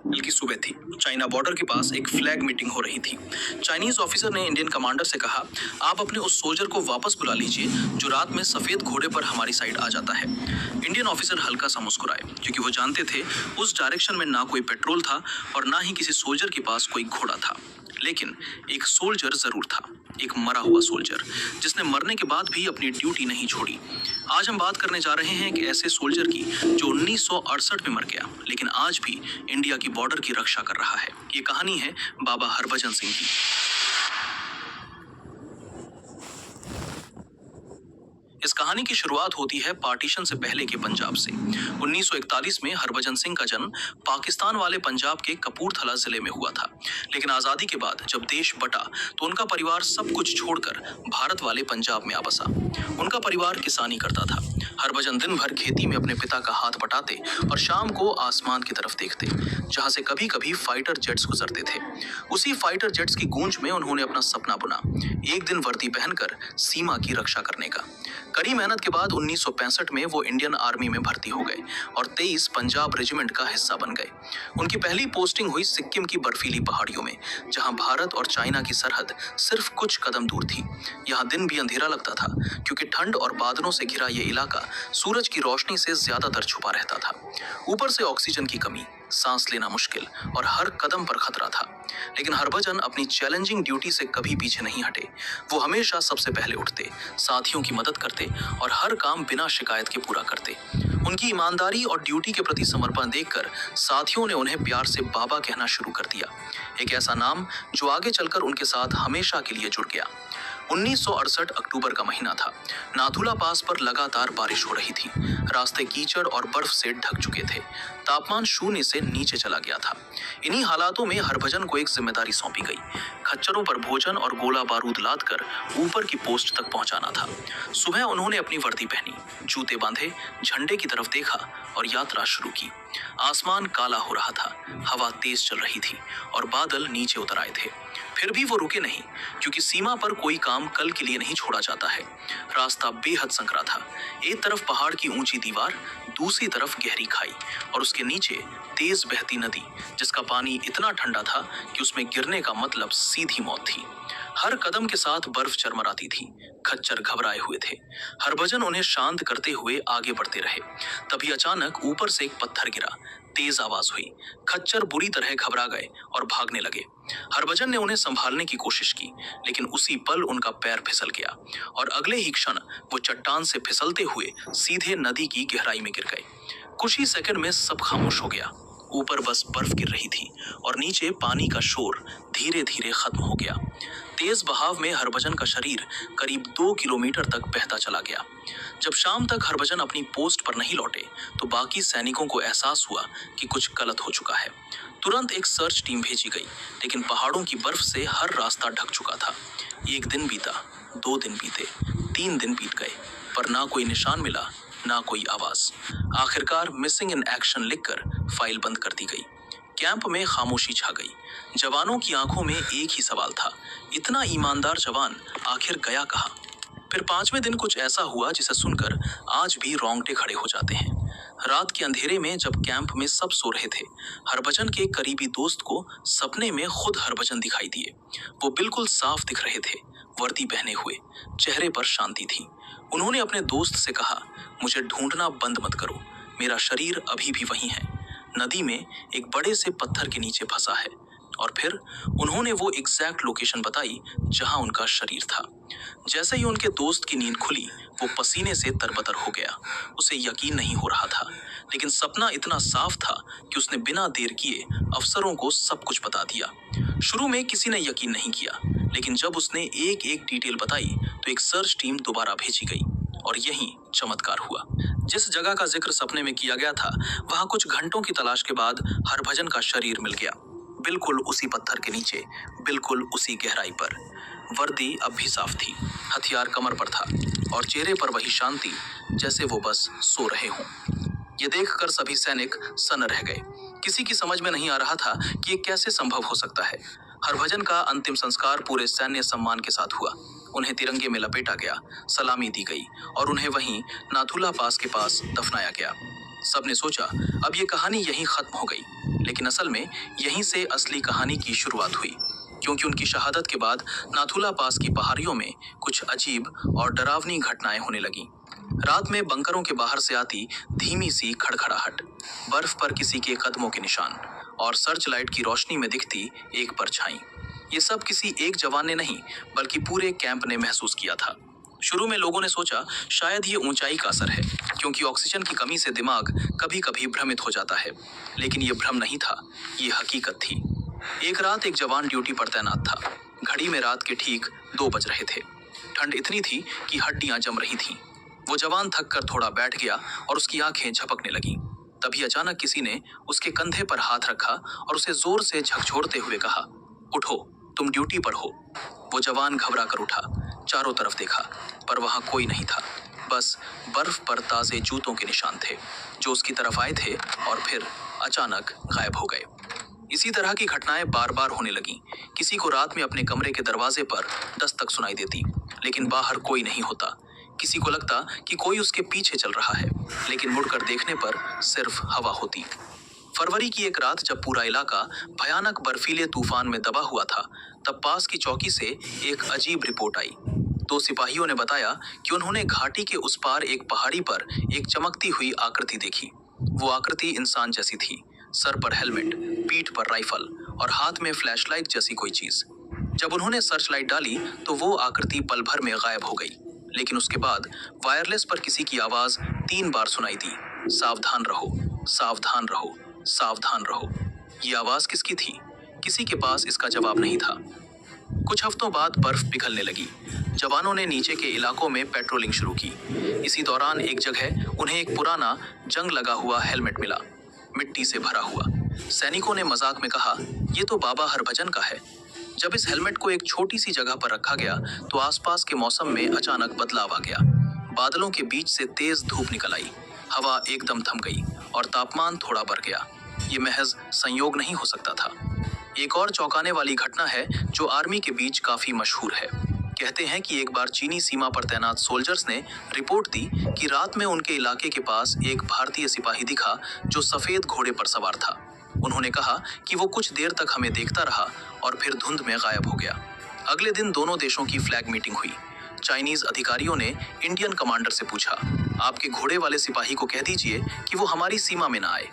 कल की सुबह थी। चाइना बॉर्डर के पास एक फ्लैग मीटिंग हो रही थी। चाइनीज ऑफिसर ने इंडियन कमांडर से कहा, आप अपने उस सोल्जर को वापस बुला लीजिए जो रात में सफेद घोड़े पर हमारी साइड आ जाता है। इंडियन ऑफिसर हल्का सा मुस्कुराए क्योंकि वो जानते थे उस डायरेक्शन में ना कोई पेट्रोल था और ना ही किसी सोल्जर के पास कोई घोड़ा था। लेकिन एक सोल्जर जरूर था, एक मरा हुआ सोल्जर जिसने मरने के बाद भी अपनी ड्यूटी नहीं छोड़ी। आज हम बात करने जा रहे हैं एक ऐसे सोल्जर की जो 1968 में मर गया लेकिन आज भी इंडिया की बॉर्डर की रक्षा कर रहा है। ये कहानी है बाबा हरभजन सिंह की। इस कहानी की शुरुआत होती है पार्टीशन से पहले के पंजाब से। 1941 में हरभजन सिंह का जन्म पाकिस्तान वाले पंजाब के कपूरथला जिले में हुआ था। लेकिन आजादी के बाद जब देश बटा तो उनका परिवार सब कुछ छोड़कर भारत वाले पंजाब में आ बसा। उनका परिवार किसानी करता था। हरभजन दिन भर खेती में अपने पिता का हाथ बटाते और शाम को आसमान की तरफ देखते जहां से कभी कभी फाइटर जेट्स गुजरते थे। उसी फाइटर जेट्स की गूंज में उन्होंने अपना सपना बुना, एक दिन वर्दी पहनकर सीमा की रक्षा करने का। कड़ी मेहनत के बाद 1965 में वो इंडियन आर्मी में भर्ती हो गए और 23 पंजाब रेजिमेंट का हिस्सा बन गए। उनकी पहली पोस्टिंग हुई सिक्किम की बर्फीली पहाड़ियों में जहां भारत और चाइना की सरहद सिर्फ कुछ कदम दूर थी। यहाँ दिन भी अंधेरा लगता था क्योंकि ठंड और बादलों से घिरा ये इलाका सूरज की रोशनी से ज्यादातर छुपा रहता था। ऊपर से ऑक्सीजन की कमी, सांस लेना मुश्किल और हर कदम पर खतरा था। लेकिन हरभजन अपनी चैलेंजिंग ड्यूटी से कभी पीछे नहीं हटे। वो हमेशा सबसे पहले उठते, साथियों की मदद करते और हर काम बिना शिकायत के पूरा करते। उनकी ईमानदारी और ड्यूटी के प्रति समर्पण देखकर साथियों ने उन्हें प्यार से बाबा कहना शुरू कर दिया, एक ऐसा नाम जो आगे चलकर उनके साथ हमेशा के लिए जुड़ गया। 1968 अक्टूबर का महीना था। नाथुला पास पर लगातार बारिश हो रही थी। रास्ते कीचड़ और बर्फ से ढक चुके थे। तापमान शून्य से नीचे चला गया था। इन्हीं हालातों में हरभजन को एक जिम्मेदारी सौंपी गई, खच्चरों पर भोजन और गोला बारूद लादकर ऊपर की पोस्ट तक पहुंचाना था। सुबह उन्होंने अपनी वर्दी पहनी, जूते बांधे, झंडे की तरफ देखा और यात्रा शुरू की। आसमान काला हो रहा था, हवा तेज चल रही थी और बादल नीचे उतर आए थे। फिर भी वो रुके नहीं क्योंकि सीमा पर कोई काम कल के लिए नहीं छोड़ा जाता है। रास्ता बेहद संकरा था। एक तरफ पहाड़ की ऊंची दीवार, दूसरी तरफ गहरी खाई और उसके नीचे तेज बहती नदी जिसका पानी इतना ठंडा था कि उसमें गिरने का मतलब सीधी मौत थी। हर कदम के साथ बर्फ चरमराती थी। खच्चर घबराए हुए थे। हरभजन उन्हें शांत करते हुए आगे बढ़ते रहे। तभी अचानक ऊपर से एक पत्थर गिरा। तेज आवाज हुई। खच्चर बुरी तरह घबरा गए और भागने लगे। हरभजन ने उन्हें संभालने की कोशिश की लेकिन उसी पल उनका पैर फिसल गया और अगले ही क्षण वो चट्टान से फिसलते हुए सीधे नदी की गहराई में गिर गए। कुछ ही सेकंड में सब खामोश हो गया। ऊपर बस बर्फ गिर रही थी और नीचे पानी का शोर धीरे धीरे खत्म हो गया। तेज बहाव में हरभजन का शरीर करीब 2 किलोमीटर तक बहता चला गया। जब शाम तक हरभजन अपनी पोस्ट पर नहीं लौटे तो बाकी सैनिकों को एहसास हुआ कि कुछ गलत हो चुका है। तुरंत एक सर्च टीम भेजी गई लेकिन पहाड़ों की बर्फ से हर रास्ता ढक चुका था। एक दिन बीता, 2 दिन बीते, 3 दिन बीत गए पर ना कोई निशान मिला, ना कोई आवाज। आखिरकार मिसिंग इन एक्शन लिखकर फाइल बंद कर दी गई। कैंप में खामोशी छा गई। जवानों की आंखों में एक ही सवाल था, इतना ईमानदार जवान आखिर गया कहाँ? फिर 5वें दिन कुछ ऐसा हुआ जिसे सुनकर आज भी रोंगटे खड़े हो जाते हैं। रात के अंधेरे में जब कैंप में सब सो रहे थे, हरभजन के करीबी दोस्त को सपने में खुद हरभजन दिखाई दिए। वो बिल्कुल साफ दिख रहे थे, वर्दी पहने हुए, चेहरे पर शांति थी। उन्होंने अपने दोस्त से कहा, मुझे ढूंढना बंद मत करो, मेरा शरीर अभी भी वहीं है, नदी में एक बड़े से पत्थर के नीचे फंसा है। और फिर उन्होंने वो एग्जैक्ट लोकेशन बताई जहां उनका शरीर था। जैसे ही उनके दोस्त की नींद खुली वो पसीने से तरबतर हो गया। उसे यकीन नहीं हो रहा था लेकिन सपना इतना साफ था कि उसने बिना देर किए अफसरों को सब कुछ बता दिया। शुरू में किसी ने यकीन नहीं किया लेकिन जब उसने एक एक डिटेल बताई तो एक सर्च टीम दोबारा भेजी गई और यही चमत्कार हुआ। जिस जगह का जिक्र सपने में किया गया था वहां कुछ घंटों की तलाश के बाद हरभजन का शरीर मिल गया, बिल्कुल उसी पत्थर के नीचे, बिल्कुल उसी गहराई पर। वर्दी अब भी साफ थी, हथियार कमर पर था और चेहरे पर वही शांति जैसे वो बस सो रहे हों। ये देखकर सभी सैनिक सन्न रह गए। किसी की समझ में नहीं आ रहा था कि ये कैसे संभव हो सकता है। हरभजन का अंतिम संस्कार पूरे सैन्य सम्मान के साथ हुआ। उन्हें तिरंगे में लपेटा गया, सलामी दी गई और उन्हें वहीं नाथुला पास के पास दफनाया गया। सबने सोचा अब ये कहानी यहीं खत्म हो गई, लेकिन असल में यहीं से असली कहानी की शुरुआत हुई, क्योंकि उनकी शहादत के बाद नाथुला पास की पहाड़ियों में कुछ अजीब और डरावनी घटनाएं होने लगीं। रात में बंकरों के बाहर से आती धीमी सी खड़खड़ाहट, बर्फ पर किसी के कदमों के निशान और सर्च लाइट की रोशनी में दिखती एक परछाई। ये सब किसी एक जवान ने नहीं बल्कि पूरे कैंप ने महसूस किया था। शुरू में लोगों ने सोचा शायद ये ऊंचाई का असर है, क्योंकि ऑक्सीजन की कमी से दिमाग कभी कभी भ्रमित हो जाता है, लेकिन ये भ्रम नहीं था, ये हकीकत थी। एक रात एक जवान ड्यूटी पर तैनात था। घड़ी में रात के ठीक 2 बज रहे थे। ठंड इतनी थी कि हड्डियां जम रही थीं। वो जवान थक कर थोड़ा बैठ गया और उसकी आंखें झपकने लगीं। तभी अचानक किसी ने उसके कंधे पर हाथ रखा और उसे जोर से झकझोरते हुए कहा, उठो, तुम ड्यूटी पर हो। वो जवान घबरा कर उठा, चारों तरफ देखा, पर वहां कोई नहीं था। बस बर्फ पर ताजे जूतों के निशान थे, जो उसकी तरफ आए थे और फिर अचानक गायब हो गए। इसी तरह की घटनाएं बार बार होने लगीं। किसी को रात में अपने कमरे के दरवाजे पर दस्तक सुनाई देती, लेकिन बाहर कोई नहीं होता। किसी को लगता कि कोई उसके पीछे चल रहा है, लेकिन मुड़कर देखने पर सिर्फ हवा होती। फरवरी की एक रात जब पूरा इलाका भयानक बर्फीले तूफान में दबा हुआ था, तब पास की चौकी से एक अजीब रिपोर्ट आई। 2 सिपाहियों ने बताया कि उन्होंने घाटी के उस पार एक पहाड़ी पर एक चमकती हुई आकृति देखी। वो आकृति इंसान जैसी थी, सर पर हेलमेट, पीठ पर राइफल और हाथ में फ्लैशलाइट जैसी कोई चीज। जब उन्होंने सर्च लाइट डाली तो वो आकृति पल भर में गायब हो गई, लेकिन उसके बाद वायरलेस पर किसी की आवाज 3 बार सुनाई दी, सावधान रहो, सावधान रहो, सावधान रहो। ये आवाज किसकी थी? किसी के पास इसका जवाब नहीं था। कुछ हफ्तों बाद बर्फ पिघलने लगी। जवानों ने नीचे के इलाकों में पेट्रोलिंग शुरू की। इसी दौरान एक जगह उन्हें एक पुराना जंग लगा हुआ हेलमेट मिला, मिट्टी से भरा हुआ। सैनिकों ने मजाक में कहा, ये तो बाबा हरभजन का है। जब इस हेलमेट को एक छोटी सी जगह पर रखा गया तो आसपास के मौसम में अचानक बदलाव आ गया। बादलों के बीच से तेज धूप निकल आई, हवा एकदम थम गई और तापमान थोड़ा बढ़ गया। ये महज संयोग नहीं हो सकता था। एक और चौंकाने वाली घटना है जो आर्मी के बीच काफी मशहूर है। कहते हैं कि एक बार चीनी सीमा पर तैनात सोल्जर्स ने रिपोर्ट दी कि रात में उनके इलाके के पास एक भारतीय सिपाही दिखा जो सफेद घोड़े पर सवार था। उन्होंने कहा कि वो कुछ देर तक हमें देखता रहा और फिर धुंध में गायब हो गया। अगले दिन दोनों देशों की फ्लैग मीटिंग हुई। चाइनीज अधिकारियों ने इंडियन कमांडर से पूछा, आपके घोड़े वाले सिपाही को कह दीजिए कि वो हमारी सीमा में ना आए।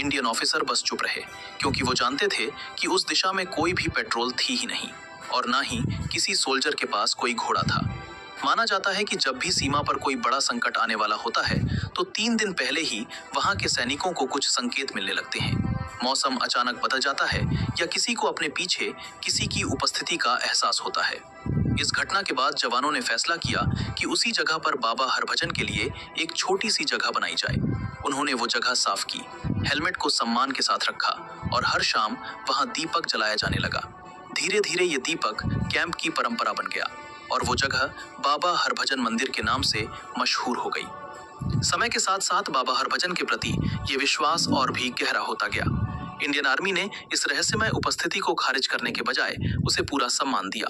इंडियन ऑफिसर बस चुप रहे, क्योंकि वो जानते थे कि उस दिशा में कोई भी पेट्रोल थी ही नहीं और ना ही किसी सोल्जर के पास कोई घोड़ा था। माना जाता है कि जब भी सीमा पर कोई बड़ा संकट आने वाला होता है तो 3 दिन पहले ही वहां के सैनिकों को कुछ संकेत मिलने लगते हैं। मौसम अचानक बदल जाता है या किसी को अपने पीछे किसी की उपस्थिति का एहसास होता है। इस घटना के बाद जवानों ने फैसला किया कि उसी जगह पर बाबा हरभजन के लिए एक छोटी सी जगह बनाई जाए। उन्होंने वो जगह साफ की, हेलमेट को सम्मान के साथ रखा और हर शाम वहां दीपक जलाया जाने लगा। धीरे धीरे ये दीपक कैंप की परंपरा बन गया और वो जगह बाबा हरभजन मंदिर के नाम से मशहूर हो गई। समय के साथ साथ बाबा हरभजन के प्रति ये विश्वास और भी गहरा होता गया। इंडियन आर्मी ने इस रहस्यमय उपस्थिति को खारिज करने के बजाय उसे पूरा सम्मान दिया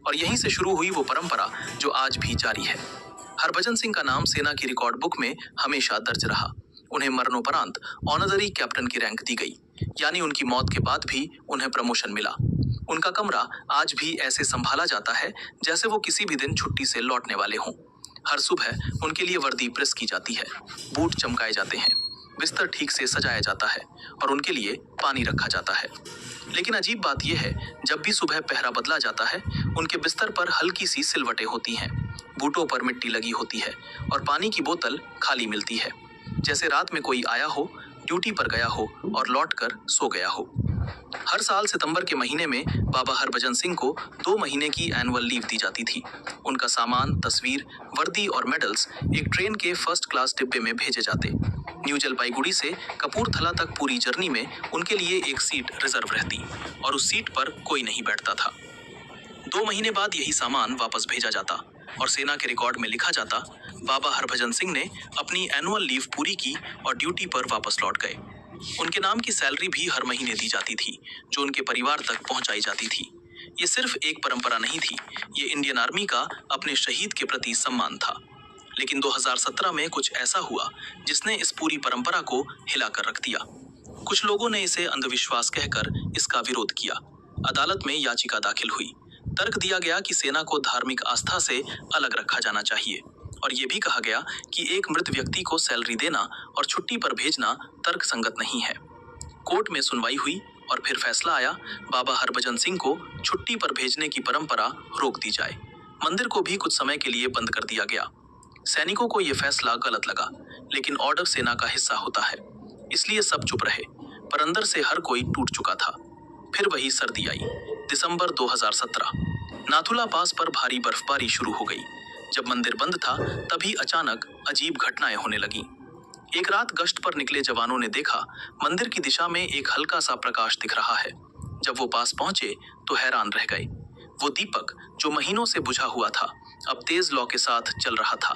और यहीं से शुरू हुई वो परंपरा जो आज भी जारी है। हरभजन सिंह का नाम सेना की रिकॉर्ड बुक में हमेशा दर्ज रहा। उन्हें मरणोपरांत ऑनररी कैप्टन की रैंक दी गई, यानी उनकी मौत के बाद भी उन्हें प्रमोशन मिला। उनका कमरा आज भी ऐसे संभाला जाता है जैसे वो किसी भी दिन छुट्टी से लौटने वाले हों। हर सुबह उनके लिए वर्दी प्रेस की जाती है, बूट चमकाए जाते हैं, बिस्तर ठीक से सजाया जाता है और उनके लिए पानी रखा जाता है। लेकिन अजीब बात यह है, जब भी सुबह पहरा बदला जाता है उनके बिस्तर पर हल्की सी सिलवटें होती हैं, बूटों पर मिट्टी लगी होती है और पानी की बोतल खाली मिलती है, जैसे रात में कोई आया हो, ड्यूटी पर गया हो और लौटकर सो गया हो। हर साल सितंबर के महीने में बाबा हरभजन सिंह को 2 महीने की एनुअल लीव दी जाती थी। उनका सामान, तस्वीर, वर्दी और मेडल्स एक ट्रेन के फर्स्ट क्लास डिब्बे में भेजे जाते। न्यू जलपाईगुड़ी से कपूरथला तक पूरी जर्नी में उनके लिए एक सीट रिजर्व रहती और उस सीट पर कोई नहीं बैठता था। 2 महीने बाद यही सामान वापस भेजा जाता और सेना के रिकॉर्ड में लिखा जाता, बाबा हरभजन सिंह ने अपनी एनुअल लीव पूरी की और ड्यूटी पर वापस लौट गए। उनके नाम की सैलरी भी हर महीने दी जाती थी, जो उनके परिवार तक पहुंचाई जाती थी। ये सिर्फ एक परंपरा नहीं थी, ये इंडियन आर्मी का अपने शहीद के प्रति सम्मान था। लेकिन 2017 में कुछ ऐसा हुआ जिसने इस पूरी परंपरा को हिलाकर रख दिया। कुछ लोगों ने इसे अंधविश्वास कहकर इसका विरोध किया। अदालत में याचिका दाखिल हुई। तर्क दिया गया कि सेना को धार्मिक आस्था से अलग रखा जाना चाहिए और ये भी कहा गया कि एक मृत व्यक्ति को सैलरी देना और छुट्टी पर भेजना तर्कसंगत नहीं है। कोर्ट में सुनवाई हुई और फिर फैसला आया, बाबा हरभजन सिंह को छुट्टी पर भेजने की परंपरा रोक दी जाए। मंदिर को भी कुछ समय के लिए बंद कर दिया गया। सैनिकों को यह फैसला गलत लगा, लेकिन ऑर्डर सेना का हिस्सा होता है, इसलिए सब चुप रहे, पर अंदर से हर कोई टूट चुका था। फिर वही सर्दी आई, दिसंबर 2017। नाथुला पास पर भारी बर्फबारी शुरू हो गई। जब मंदिर बंद था, तभी अचानक अजीब घटनाएं होने लगीं। एक रात गश्त पर निकले जवानों ने देखा, मंदिर की दिशा में एक हल्का सा प्रकाश दिख रहा है। जब वो पास पहुंचे तो हैरान रह गए। वो दीपक जो महीनों से बुझा हुआ था, अब तेज लौ के साथ जल रहा था।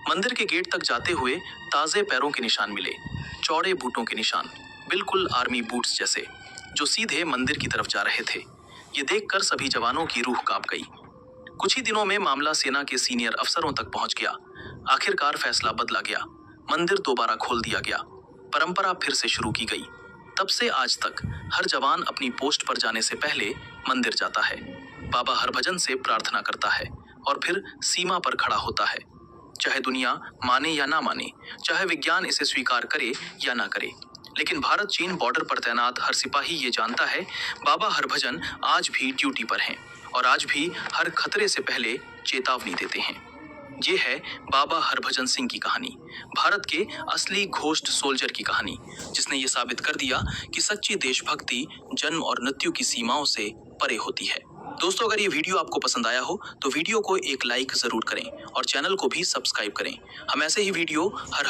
मंदिर के गेट तक जाते हुए ताजे पैरों के निशान मिले, चौड़े बूटों के निशान, बिल्कुल आर्मी बूट्स जैसे, जो सीधे मंदिर की तरफ जा रहे थे। ये देखकर सभी जवानों की रूह कांप गई। कुछ ही दिनों में मामला सेना के सीनियर अफसरों तक पहुंच गया। आखिरकार फैसला बदला गया, मंदिर दोबारा खोल दिया गया, परंपरा फिर से शुरू की गई। तब से आज तक हर जवान अपनी पोस्ट पर जाने से पहले मंदिर जाता है, बाबा हरभजन से प्रार्थना करता है और फिर सीमा पर खड़ा होता है। चाहे दुनिया माने या ना माने, चाहे विज्ञान इसे स्वीकार करे या ना करे, लेकिन भारत चीन बॉर्डर पर तैनात हर सिपाही ये जानता है, बाबा हरभजन आज भी ड्यूटी पर हैं और आज भी हर खतरे से पहले चेतावनी देते हैं। ये है बाबा हरभजन सिंह की कहानी, भारत के असली घोस्ट सोल्जर की कहानी, जिसने ये साबित कर दिया कि सच्ची देशभक्ति जन्म और मृत्यु की सीमाओं से परे होती है। दोस्तों, अगर ये वीडियो आपको पसंद आया हो तो वीडियो को एक लाइक जरूर करें और चैनल को भी सब्सक्राइब करें। हम ऐसे ही वीडियो हर